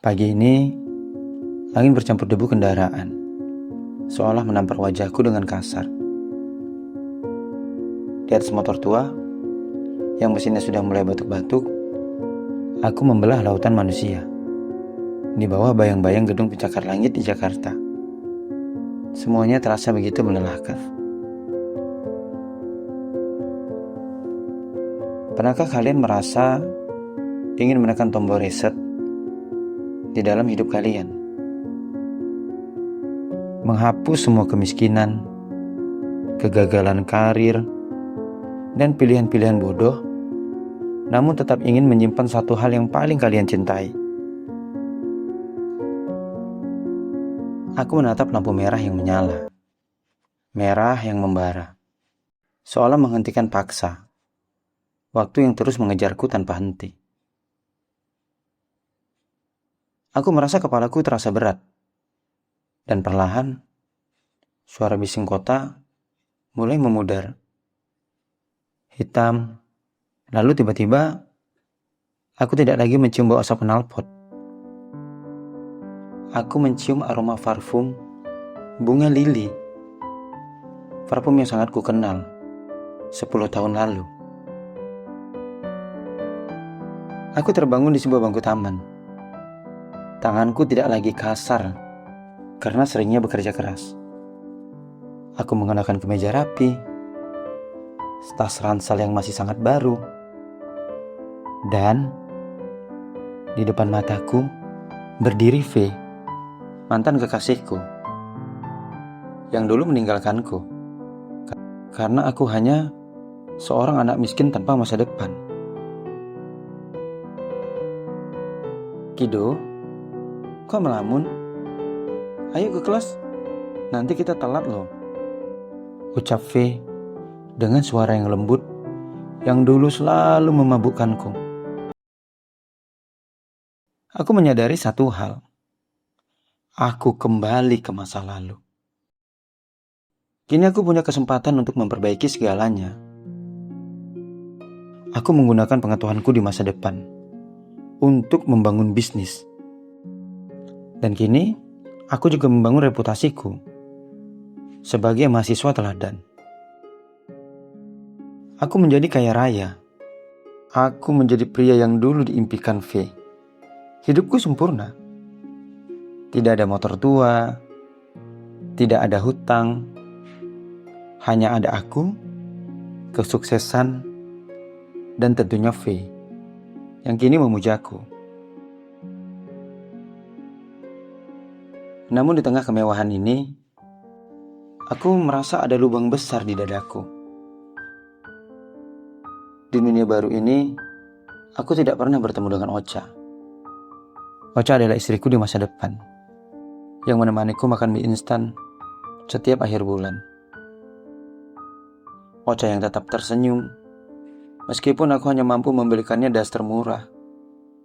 Pagi ini, angin bercampur debu kendaraan, seolah menampar wajahku dengan kasar. Di atas motor tua, yang mesinnya sudah mulai batuk-batuk, aku membelah lautan manusia. Di bawah bayang-bayang gedung pencakar langit di Jakarta. Semuanya terasa begitu melelahkan. Pernahkah kalian merasa ingin menekan tombol reset di dalam hidup kalian? Menghapus semua kemiskinan, kegagalan karir, dan pilihan-pilihan bodoh, namun tetap ingin menyimpan satu hal yang paling kalian cintai. Aku menatap lampu merah yang menyala, merah yang membara, seolah menghentikan paksa, waktu yang terus mengejarku tanpa henti. Aku merasa kepalaku terasa berat, dan perlahan, suara bising kota mulai memudar. Hitam, lalu tiba-tiba, aku tidak lagi mencium bau asap knalpot. Aku mencium aroma parfum bunga lili. Parfum yang sangat kukenal 10 tahun lalu. Aku terbangun di sebuah bangku taman. Tanganku tidak lagi kasar karena seringnya bekerja keras. Aku mengenakan kemeja rapi, tas ransel yang masih sangat baru, dan di depan mataku berdiri V, mantan kekasihku, yang dulu meninggalkanku karena aku hanya seorang anak miskin tanpa masa depan. Kido, kok melamun? Ayo ke kelas, nanti kita telat loh. Ucap V dengan suara yang lembut yang dulu selalu memabukkanku. Aku menyadari satu hal. Aku kembali ke masa lalu. Kini aku punya kesempatan untuk memperbaiki segalanya. Aku menggunakan pengetahuanku di masa depan untuk membangun bisnis. Dan kini, aku juga membangun reputasiku sebagai mahasiswa teladan. Aku menjadi kaya raya. Aku menjadi pria yang dulu diimpikan V. Hidupku sempurna. Tidak ada motor tua, tidak ada hutang, hanya ada aku, kesuksesan, dan tentunya V yang kini memujaku. Namun di tengah kemewahan ini, aku merasa ada lubang besar di dadaku. Di dunia baru ini, aku tidak pernah bertemu dengan Ocha. Ocha adalah istriku di masa depan, yang menemaniku makan mie instan setiap akhir bulan. Ocha yang tetap tersenyum, meskipun aku hanya mampu membelikannya das termurah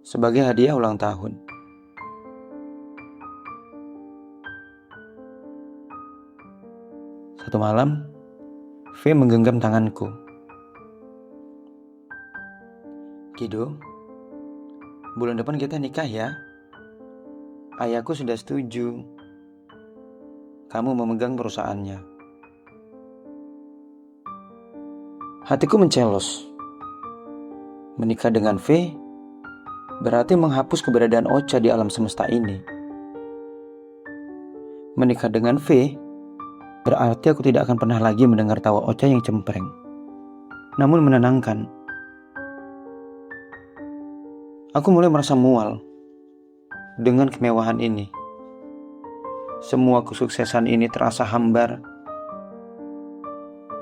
sebagai hadiah ulang tahun. Satu malam, V menggenggam tanganku. Kido, bulan depan kita nikah ya. Ayahku sudah setuju. Kamu memegang perusahaannya. Hatiku mencelos. Menikah dengan V berarti menghapus keberadaan Ocha di alam semesta ini. Menikah dengan V berarti aku tidak akan pernah lagi mendengar tawa Ocha yang cempreng, namun menenangkan. Aku mulai merasa mual dengan kemewahan ini. Semua kesuksesan ini terasa hambar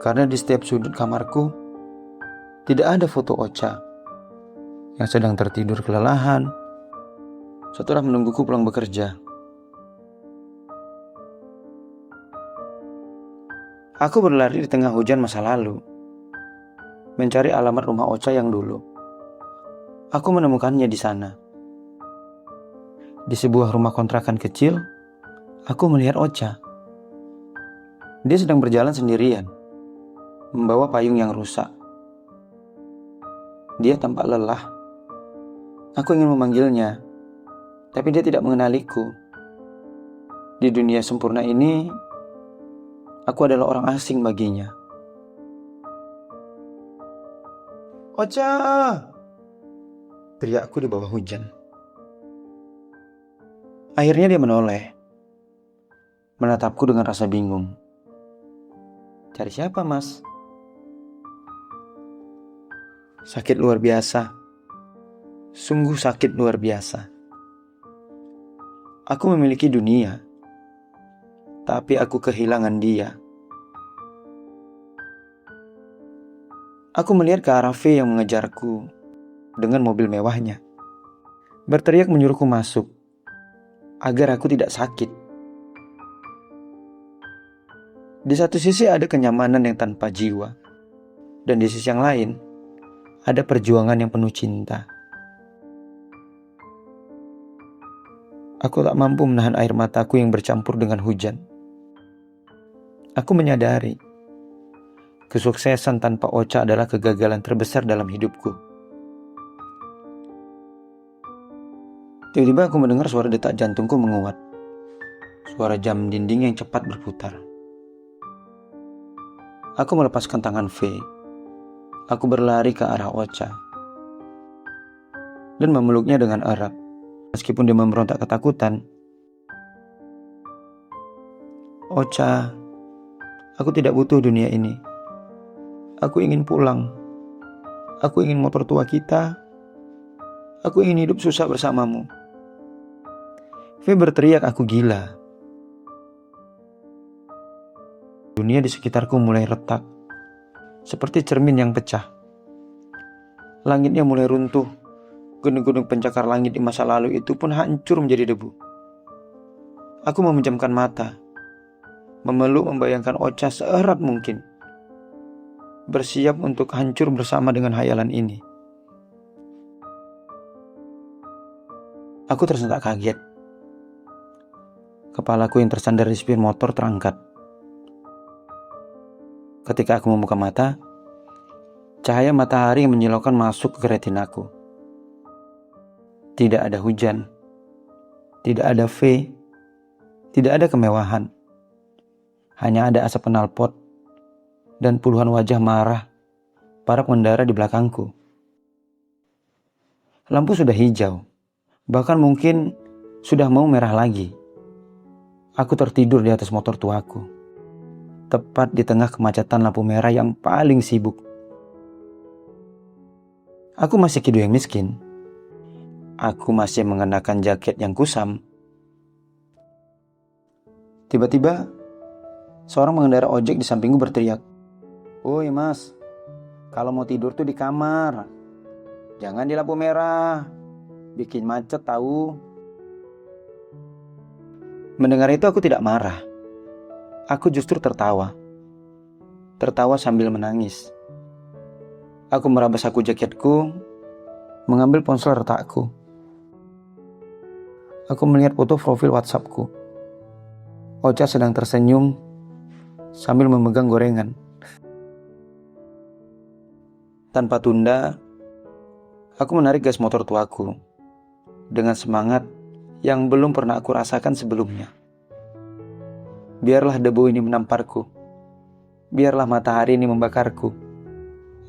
karena di setiap sudut kamarku tidak ada foto Ocha yang sedang tertidur kelelahan setelah menungguku pulang bekerja. Aku berlari di tengah hujan masa lalu, mencari alamat rumah Ocha yang dulu. Aku menemukannya di sana. Di sebuah rumah kontrakan kecil, aku melihat Ocha. Dia sedang berjalan sendirian, membawa payung yang rusak. Dia tampak lelah. Aku ingin memanggilnya, Tapi dia tidak mengenaliku. Di dunia sempurna ini, aku adalah orang asing baginya. Ocha! Teriakku di bawah hujan. Akhirnya dia menoleh, menatapku dengan rasa bingung. Cari siapa, Mas? Sakit luar biasa. Sungguh sakit luar biasa. Aku memiliki dunia, tapi aku kehilangan dia. Aku melihat ke arah V yang mengejarku dengan mobil mewahnya. Berteriak menyuruhku masuk, agar aku tidak sakit. Di satu sisi ada kenyamanan yang tanpa jiwa, dan di sisi yang lain ada perjuangan yang penuh cinta. Aku tak mampu menahan air mataku yang bercampur dengan hujan. Aku menyadari, kesuksesan tanpa Ocha adalah kegagalan terbesar dalam hidupku. Tiba-tiba aku mendengar suara detak jantungku menguat. Suara jam dinding yang cepat berputar. Aku melepaskan tangan V. Aku berlari ke arah Ocha dan memeluknya dengan erat. Meskipun dia memberontak ketakutan. Ocha, aku tidak butuh dunia ini. Aku ingin pulang. Aku ingin motor tua kita. Aku ingin hidup susah bersamamu. V berteriak aku gila. Dunia di sekitarku mulai retak, seperti cermin yang pecah. Langitnya mulai runtuh. Gunung-gunung pencakar langit di masa lalu itu pun hancur menjadi debu. Aku memejamkan mata, memeluk membayangkan Ocha seerat mungkin, bersiap untuk hancur bersama dengan hayalan ini. Aku tersentak kaget. Kepalaku yang tersandar di spionnya motor terangkat. Ketika aku membuka mata, cahaya matahari yang menyilaukan masuk ke retinaku. Tidak ada hujan, tidak ada V, tidak ada kemewahan. Hanya ada asap knalpot dan puluhan wajah marah para pengendara di belakangku. Lampu sudah hijau, bahkan mungkin sudah mau merah lagi. Aku tertidur di atas motor tuaku, tepat di tengah kemacetan lampu merah yang paling sibuk. Aku masih kidu yang miskin. Aku masih mengenakan jaket yang kusam. Tiba-tiba, seorang pengendara ojek di sampingku berteriak, "Woi mas, kalau mau tidur tuh di kamar. Jangan di lampu merah. Bikin macet tahu." Mendengar itu aku tidak marah. Aku justru tertawa. Tertawa sambil menangis. Aku meraba saku jaketku, mengambil ponsel retakku. Aku melihat foto profil WhatsAppku. Ocha sedang tersenyum sambil memegang gorengan. Tanpa tunda, aku menarik gas motor tuaku dengan semangat yang belum pernah aku rasakan sebelumnya. Biarlah debu ini menamparku. Biarlah matahari ini membakarku.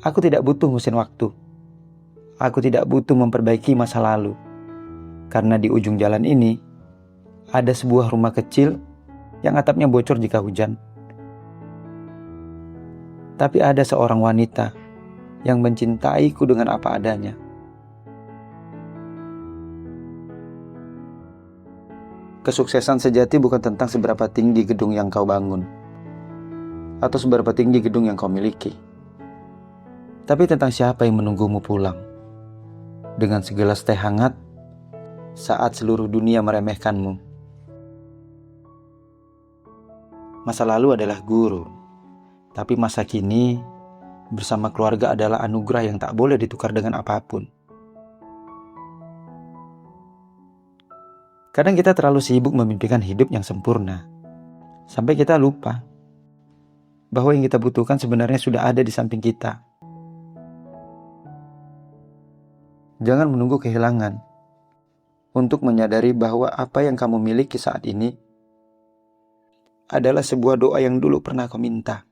Aku tidak butuh mesin waktu. Aku tidak butuh memperbaiki masa lalu. Karena di ujung jalan ini, ada sebuah rumah kecil yang atapnya bocor jika hujan. Tapi ada seorang wanita yang mencintaiku dengan apa adanya. Kesuksesan sejati bukan tentang seberapa tinggi gedung yang kau bangun, atau seberapa tinggi gedung yang kau miliki. Tapi tentang siapa yang menunggumu pulang, dengan segelas teh hangat, saat seluruh dunia meremehkanmu. Masa lalu adalah guru, tapi masa kini bersama keluarga adalah anugerah yang tak boleh ditukar dengan apapun. Kadang kita terlalu sibuk memimpikan hidup yang sempurna, sampai kita lupa bahwa yang kita butuhkan sebenarnya sudah ada di samping kita. Jangan menunggu kehilangan untuk menyadari bahwa apa yang kamu miliki saat ini adalah sebuah doa yang dulu pernah kau minta.